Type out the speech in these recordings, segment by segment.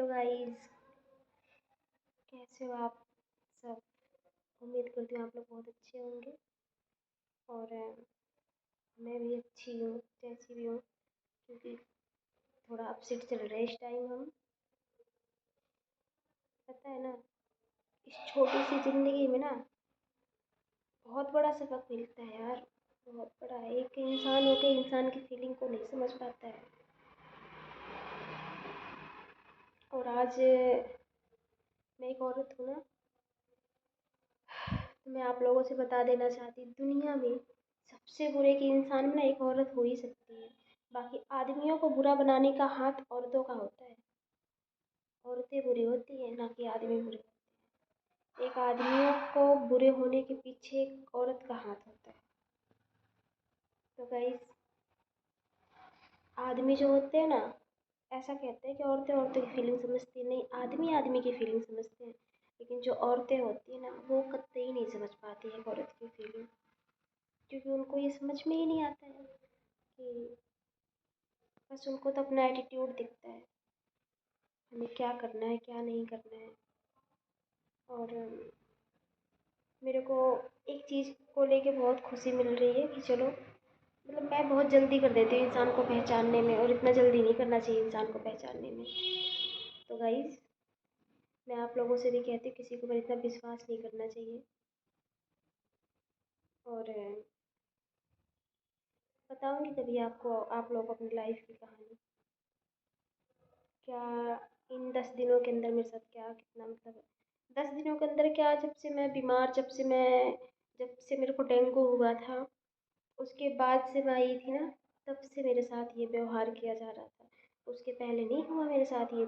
Guys, कैसे हो आप सब। उम्मीद करती हूँ आप लोग बहुत अच्छे होंगे। और मैं भी अच्छी हूँ जैसी भी हूँ, क्योंकि थोड़ा अपसेट चल रहा है इस टाइम। हम पता है ना, इस छोटी सी ज़िंदगी में ना बहुत बड़ा सबक मिलता है यार। बहुत बड़ा है। एक इंसान होकर इंसान की फीलिंग को नहीं समझ पाता है। और आज मैं एक औरत हूँ ना, तो मैं आप लोगों से बता देना चाहती हूँ, दुनिया में सबसे बुरे की इंसान में ना एक औरत हो ही सकती है। बाकी आदमियों को बुरा बनाने का हाथ औरतों का होता है। औरतें बुरी होती हैं, ना कि आदमी बुरे होते हैं। एक आदमियों को बुरे होने के पीछे एक औरत का हाथ होता है। तो गाइस, आदमी जो होते हैं ना, ऐसा कहते हैं कि औरतें औरतों की फीलिंग समझती नहीं, आदमी आदमी की फीलिंग समझते हैं। लेकिन जो औरतें होती हैं ना, वो कतई नहीं समझ पाती है औरत की फीलिंग, क्योंकि उनको ये समझ में ही नहीं आता है कि बस उनको तो अपना एटीट्यूड दिखता है, हमें क्या करना है क्या नहीं करना है। और मेरे को एक चीज़ को लेके बहुत खुशी मिल रही है कि चलो, मतलब मैं बहुत जल्दी कर देती हूँ इंसान को पहचानने में, और इतना जल्दी नहीं करना चाहिए इंसान को पहचानने में। तो गाइस, मैं आप लोगों से भी कहती हूँ किसी के ऊपर इतना विश्वास नहीं करना चाहिए। और बताऊँगी कभी आपको आप लोग अपनी लाइफ की कहानी, क्या इन 10 दिनों के अंदर मेरे साथ क्या कितना, मतलब 10 दिनों के अंदर क्या, जब से मेरे को डेंगू हुआ था, उसके बाद से मैं आई थी ना, तब से मेरे साथ ये व्यवहार किया जा रहा था। उसके पहले नहीं हुआ मेरे साथ ये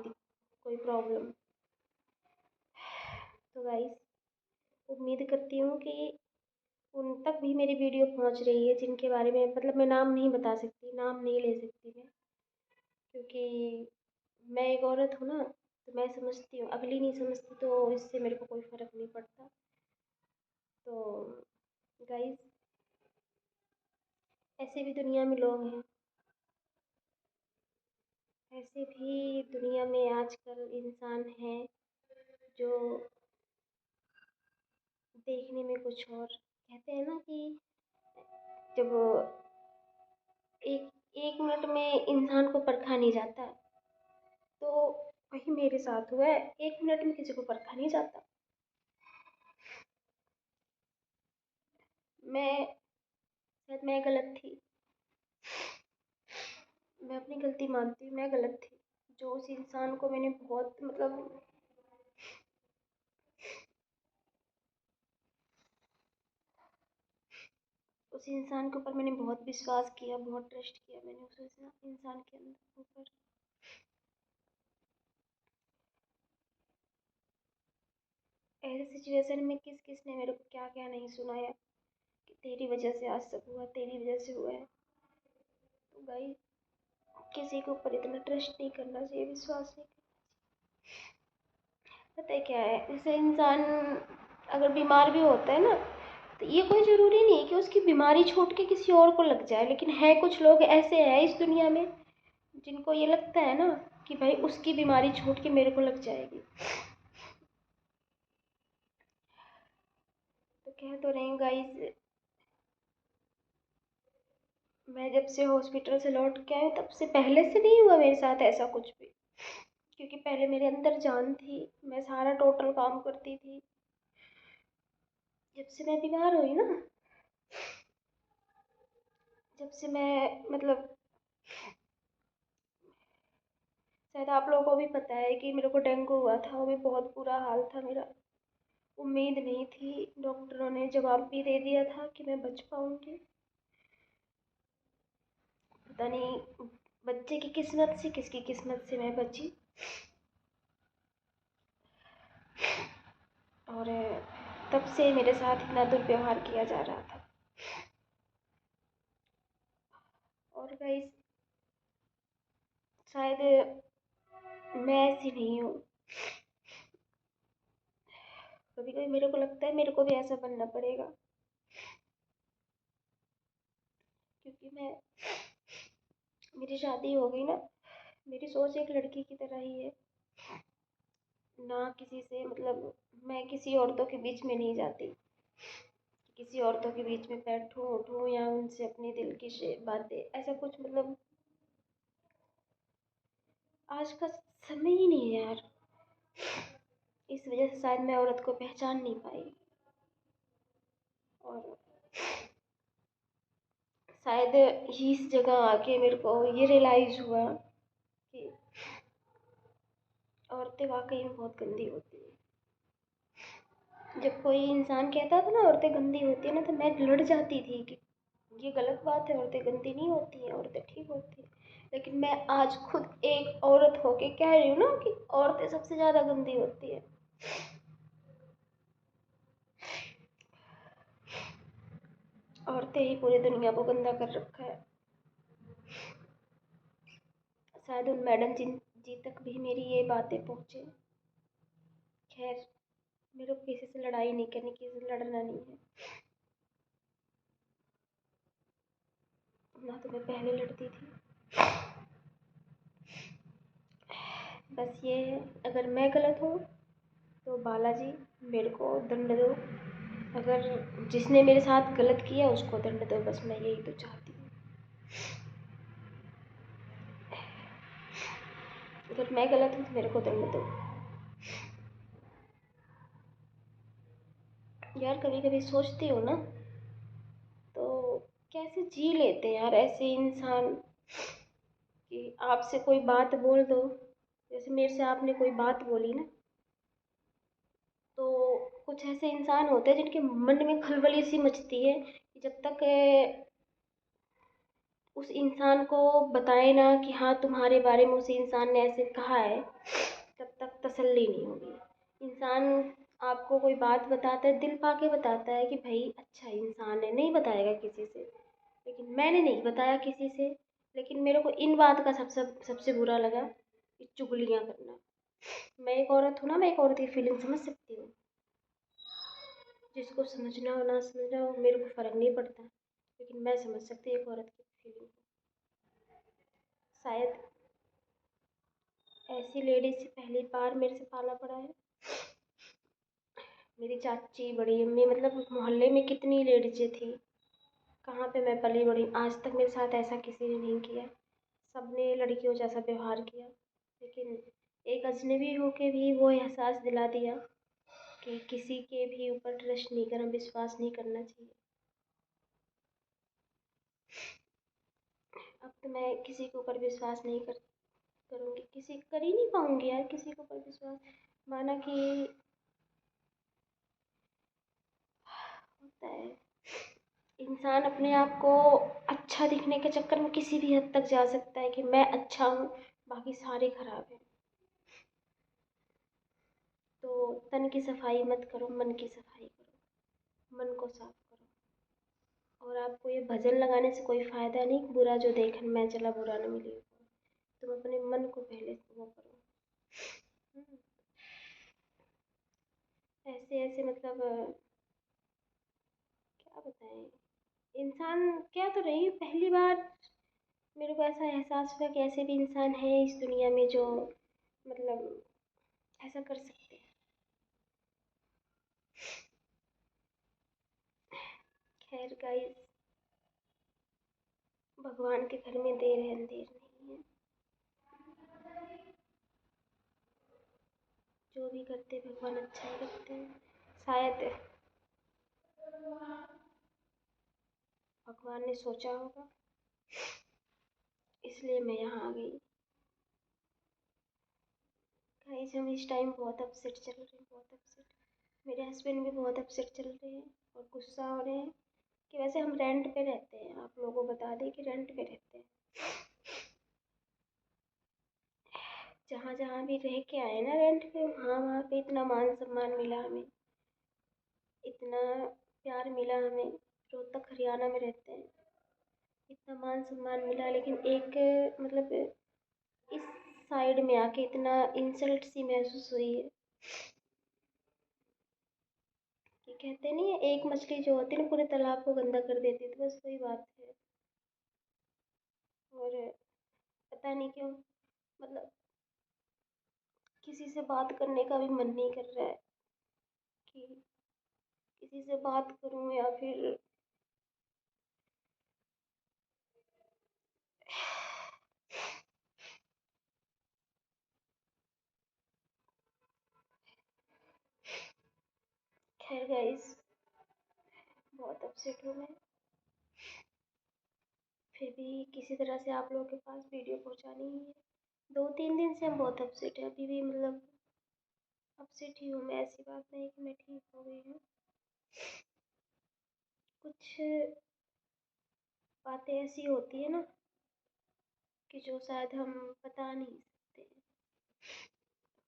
कोई प्रॉब्लम। तो गाइस, उम्मीद करती हूँ कि उन तक भी मेरी वीडियो पहुँच रही है, जिनके बारे में मतलब मैं नाम नहीं बता सकती, नाम नहीं ले सकती मैं, क्योंकि मैं एक औरत हूँ ना, तो मैं समझती हूँ, अगली नहीं समझती तो इससे मेरे को कोई फ़र्क नहीं पड़ता। तो गाइस, ऐसे भी दुनिया में लोग हैं, ऐसे भी दुनिया में आजकल इंसान हैं जो देखने में कुछ और, कहते हैं ना कि जब एक एक मिनट में इंसान को परखा नहीं जाता, तो वही मेरे साथ हुआ है। एक मिनट में किसी को परखा नहीं जाता। मैं शायद मैं गलत थी, मैं अपनी गलती मानती हूँ, मैं गलत थी। जो उस इंसान को मैंने बहुत मतलब उस इंसान के ऊपर मैंने बहुत विश्वास किया, बहुत ट्रस्ट किया मैंने उस इंसान के अंदर ऊपर। ऐसे सिचुएशन में किस किस ने मेरे को क्या क्या नहीं सुनाया कि तेरी वजह से आज सब हुआ, तेरी वजह से हुआ है। तो भाई, किसी के ऊपर इतना ट्रस्ट नहीं करना चाहिए, विश्वास नहीं करना। पता है क्या है, जैसे इंसान अगर बीमार भी होता है ना, तो ये कोई ज़रूरी नहीं कि उसकी बीमारी छूट के किसी और को लग जाए। लेकिन है कुछ लोग ऐसे हैं इस दुनिया में, जिनको ये लगता है ना कि भाई उसकी बीमारी छूट के मेरे को लग जाएगी। तो कह तो रही हूँ गाइस, मैं जब से हॉस्पिटल से लौट के आई हूँ, तब से पहले से नहीं हुआ मेरे साथ ऐसा कुछ भी, क्योंकि पहले मेरे अंदर जान थी, मैं सारा टोटल काम करती थी। जब से मैं बीमार हुई ना, जब से मैं मतलब, शायद आप लोगों को भी पता है कि मेरे को डेंगू हुआ था, वो भी बहुत बुरा हाल था मेरा। उम्मीद नहीं थी, डॉक्टरों ने जवाब भी दे दिया था कि मैं बच पाऊंगी। पता नहीं बच्चे की किस्मत से किसकी किस्मत से मैं बची। और तब से मेरे साथ इतना दुर्व्यवहार किया जा रहा था। और गाइस, शायद मैं ऐसी नहीं हूँ, कभी कभी मेरे को लगता है मेरे को भी ऐसा बनना पड़ेगा, क्योंकि मेरी शादी हो गई ना, मेरी सोच एक लड़की की तरह ही है। ना किसी से मतलब मैं किसी औरतों के बीच में नहीं जाती, किसी औरतों के बीच में बैठूं उठूं या उनसे अपने दिल की बातें, ऐसा कुछ मतलब आज का समय ही नहीं है यार। इस वजह से शायद मैं औरत को पहचान नहीं पाई, और शायद इस जगह आके मेरे को ये रियलाइज हुआ कि औरतें वाकई में बहुत गंदी होती हैं। जब कोई इंसान कहता था ना औरतें गंदी होती है ना, तो मैं लड़ जाती थी कि ये गलत बात है, औरतें गंदी नहीं होती हैं, औरतें ठीक होती हैं। लेकिन मैं आज खुद एक औरत होके कह रही हूँ ना कि औरतें सबसे ज़्यादा गंदी होती है। औरतें ही पूरी दुनिया को गंदा कर रखा है। शायद उन मैडम जी तक भी मेरी ये बातें पहुँचे। खैर, मेरे को किसी से लड़ाई नहीं करनी, किसी से लड़ना नहीं है। ना तो मैं पहले लड़ती थी। बस ये है, अगर मैं गलत हूँ तो बालाजी मेरे को दंड दो, अगर जिसने मेरे साथ गलत किया उसको दंड दो, बस मैं यही तो चाहती हूँ। अगर मैं गलत हूँ तो मेरे को दंड दो। यार कभी कभी सोचती हूँ ना, तो कैसे जी लेते हैं यार ऐसे इंसान, कि आपसे कोई बात बोल दो, जैसे मेरे से आपने कोई बात बोली ना, तो कुछ ऐसे इंसान होते हैं जिनके मन में खलबली सी मचती है कि जब तक उस इंसान को बताए ना कि हाँ तुम्हारे बारे में उस इंसान ने ऐसे कहा है, तब तक तसल्ली नहीं होगी। इंसान आपको कोई बात बताता है, दिल पाके बताता है कि भाई अच्छा इंसान है, नहीं बताएगा किसी से। लेकिन मैंने नहीं बताया किसी से, लेकिन मेरे को इन बात का सबसे सबसे बुरा लगा कि चुगलियाँ करना। मैं एक औरत हूँ ना, मैं एक औरत की फीलिंग समझ सकती हूँ। जिसको समझना हो ना समझना हो मेरे को फ़र्क नहीं पड़ता, लेकिन मैं समझ सकती हूँ एक औरत की फीलिंग को। शायद ऐसी लेडीज से पहली बार मेरे से पाला पड़ा है। मेरी चाची बड़ी अम्मी मतलब मोहल्ले में कितनी लेडीजें थी, कहाँ पे मैं पली बड़ी, आज तक मेरे साथ ऐसा किसी ने नहीं किया। सबने लड़कियों जैसा व्यवहार किया, लेकिन एक अजनबी होके भी वो एहसास दिला दिया कि किसी के भी ऊपर ट्रस्ट नहीं करना, विश्वास नहीं करना चाहिए। अब तो मैं किसी के ऊपर विश्वास नहीं करूँगी, किसी कर ही नहीं पाऊँगी यार किसी के ऊपर विश्वास। माना कि होता है, इंसान अपने आप को अच्छा दिखने के चक्कर में किसी भी हद तक जा सकता है कि मैं अच्छा हूँ, बाकी सारे खराब हैं। तो तन की सफाई मत करो, मन की सफाई करो, मन को साफ करो। और आपको ये भजन लगाने से कोई फ़ायदा नहीं, बुरा जो देखन मैं चला बुरा न मिले। तुम अपने मन को पहले वो करो। हम्म, ऐसे ऐसे मतलब क्या बताएं, इंसान क्या तो रही पहली बार मेरे को ऐसा एहसास हुआ कि ऐसे भी इंसान है इस दुनिया में जो मतलब ऐसा कर सकते हैं। खैर गाइस, भगवान के घर में देर है अंधेर नहीं है। जो भी करते हैं भगवान अच्छा ही करते हैं। शायद भगवान ने सोचा होगा, इसलिए मैं यहाँ आ गई। गाइस हम इस टाइम बहुत अपसेट चल रहे हैं, बहुत अपसेट। मेरे हस्बैंड भी बहुत अपसेट चल रहे हैं और गुस्सा हो रहे हैं कि वैसे हम रेंट पे रहते हैं, आप लोगों को बता दें कि रेंट पे रहते हैं। जहाँ जहाँ भी रह के आए ना रेंट पे, वहाँ वहाँ पे इतना मान सम्मान मिला हमें, इतना प्यार मिला हमें। रोहतक हरियाणा में रहते हैं, इतना मान सम्मान मिला, लेकिन एक मतलब इस साइड में आके इतना इंसल्ट सी महसूस हुई है कि कहते नहीं है एक मछली जो होती है ना पूरे तालाब को गंदा कर देती है, तो बस वही बात है। और पता नहीं क्यों मतलब किसी से बात करने का भी मन नहीं कर रहा है कि किसी से बात करूं या फिर खैर गाइस, बहुत अपसेट हूँ मैं। फिर भी किसी तरह से आप लोगों के पास वीडियो पहुंचानी ही है। 2-3 दिन से हम बहुत अपसेट हैं, अभी भी मतलब अपसेट ही हूँ मैं। ऐसी बात नहीं कि मैं ठीक हो गई हूँ। कुछ बातें ऐसी होती है ना कि जो शायद हम बता नहीं सकते हैं,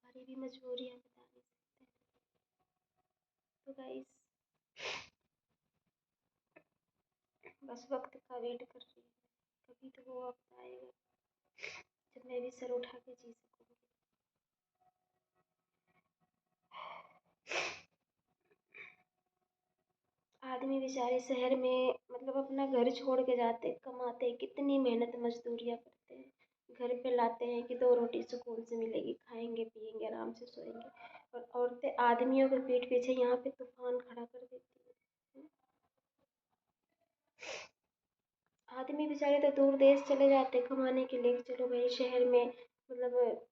हमारी भी मजबूरियाँ बता नहीं सकते। तो गाइस, बस वक्त का वेट कर रही हूँ। कभी तो वो वक्त आएगा जब मैं भी सर उठा के जी सकूँगी। आदमी बेचारे शहर में मतलब अपना घर छोड़ के जाते, कमाते, कितनी मेहनत मजदूरियाँ करते हैं, घर पे लाते हैं कि 2 रोटी सुकून से मिलेगी, खाएंगे पिएंगे आराम से सोएंगे। और औरतें आदमियों के पीठ पीछे यहाँ पे तूफान खड़ा कर देती हैं। आदमी बेचारे तो दूर देश चले जाते कमाने के लिए, चलो भाई शहर में मतलब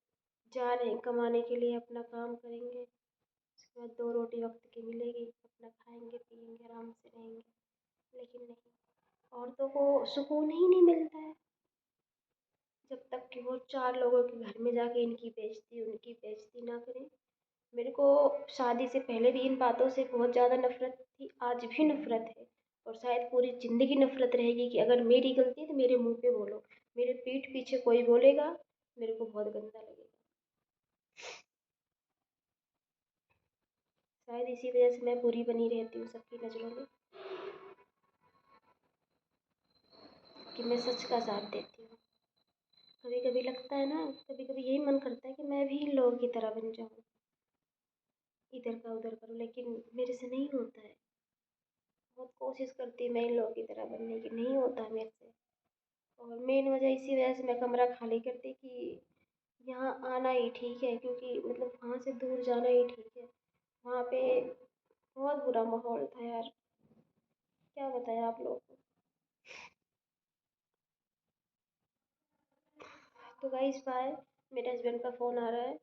जा रहे हैं कमाने के लिए, अपना काम करेंगे, उसके बाद 2 रोटी वक्त की मिलेगी, अपना खाएंगे पिएंगे आराम से रहेंगे। लेकिन नहीं, औरतों को सुकून ही नहीं मिलता है जब तक कि वो 4 लोगों के घर में जाके इनकी बेइज्जती उनकी बेइज्जती ना करें। मेरे को शादी से पहले भी इन बातों से बहुत ज़्यादा नफरत थी, आज भी नफरत है, और शायद पूरी ज़िंदगी नफरत रहेगी कि अगर मेरी गलती है तो मेरे मुंह पे बोलो, मेरे पीठ पीछे कोई बोलेगा मेरे को बहुत गंदा लगेगा। शायद इसी वजह से मैं बुरी बनी रहती हूँ सबकी नज़रों में, कि मैं सच का साथ देती हूँ। कभी कभी लगता है ना, कभी कभी यही मन करता है कि मैं भी इन लोगों की तरह बन जाऊँ, इधर का उधर करूँ, लेकिन मेरे से नहीं होता है। बहुत कोशिश करती मैं इन लोगों की तरह बनने की, नहीं होता मेरे से। और मेन वजह इसी वजह से मैं कमरा खाली करती कि यहाँ आना ही ठीक है, क्योंकि मतलब वहाँ से दूर जाना ही ठीक है। वहाँ पे बहुत बुरा माहौल था यार, क्या बताया आप लोगों को। तो गाइस बाय, मेरे हस्बैंड का फ़ोन आ रहा है।